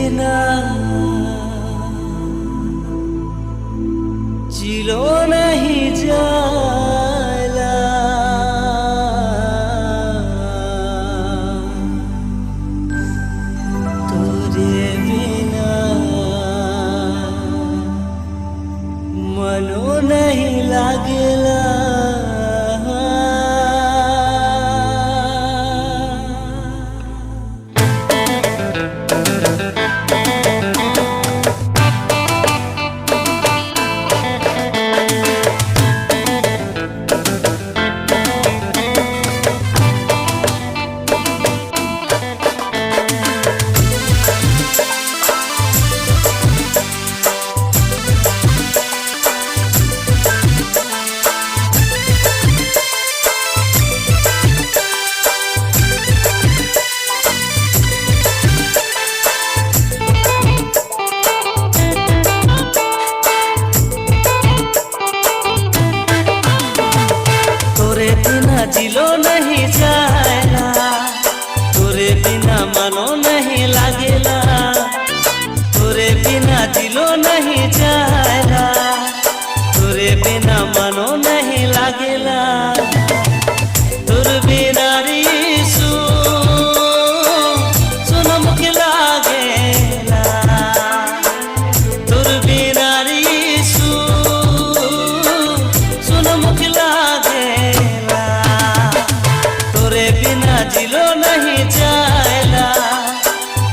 बिना जिलो नहीं जाला, तोरे बिना मनो नहीं लागेला। जिलो नहीं जाएला, तोरे बिना मनो नहीं लागेला, तोरे बिना जिलो नहीं जाएला, तोरे बिना मनो नहीं लागेला। तोर बिना रीसू सुनम के लागेला, तोर बिना रीसू सुनम के लागेला। तोरे बिना जिलो नहीं जाएला,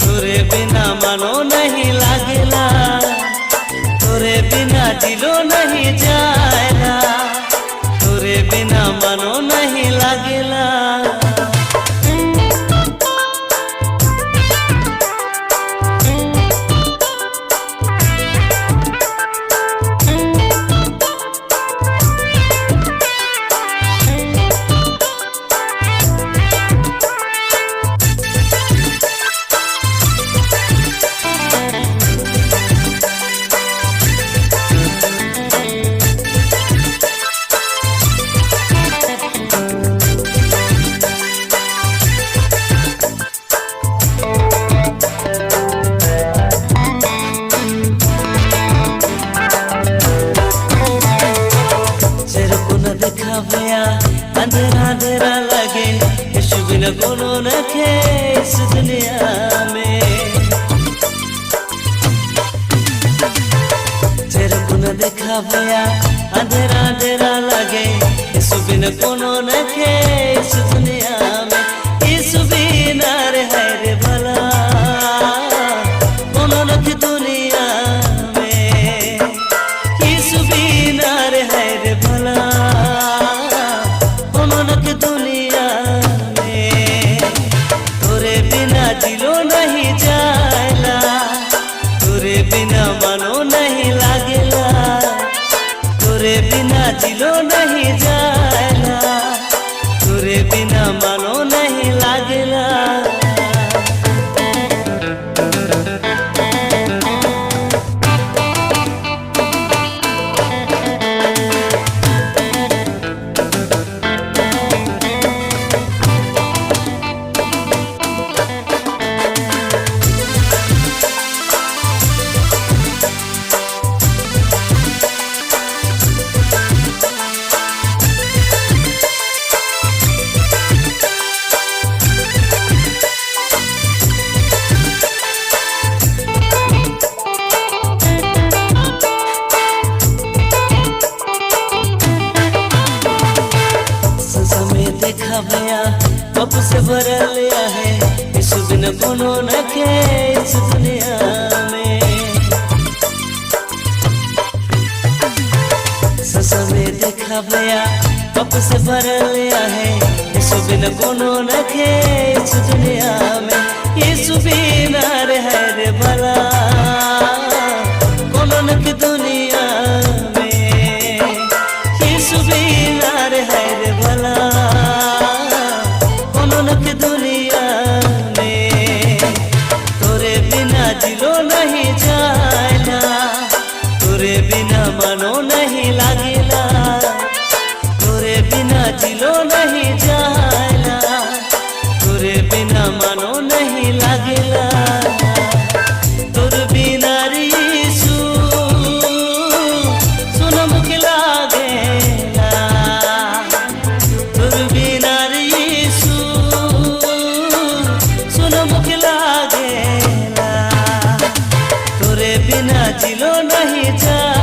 तोरे बिना मनो नहीं लागेला, तोरे बिना जिलो नहीं जाएला, तोरे बिना मनो नहीं लागेला। अंधेरा अंधेरा लगे, यीशु बिना कोनो नखे इस दुनिया में। तेरे को न देखा भैया, अंधेरा अंधेरा लगे, यीशु बिना कोनो नखे इस दुनिया में। यीशु बिना रे है रे भला कोनो नखे दुनिया में। यीशु बिना रे है रे भला दुनिया में। तोरे बिना जिलो नहीं जाएला, तोरे बिना मनो नहीं लागेला, तोरे बिना जिलो नहीं जाएला, तोरे बिना मनो नहीं लागेला। देखा भैया कब से भरल है, यीशु बिना कोनो नखे इस दुनिया में। ससा में देखा भैया कब से भरल है, यीशु बिना कोनो नखे इस दुनिया में। यीशु बिना रे है रे भला कोनो नखे दुनिया में। यीशु बिना रे है रे भला दुनिया में। तोरे बिना जिलो नहीं जाएला, तोरे बिना मनो नहीं लागेला, तोरे बिना जिलो नहीं जाएला, तोरे बिना मनो नहीं लागेला। बिना जिलो नहीं जा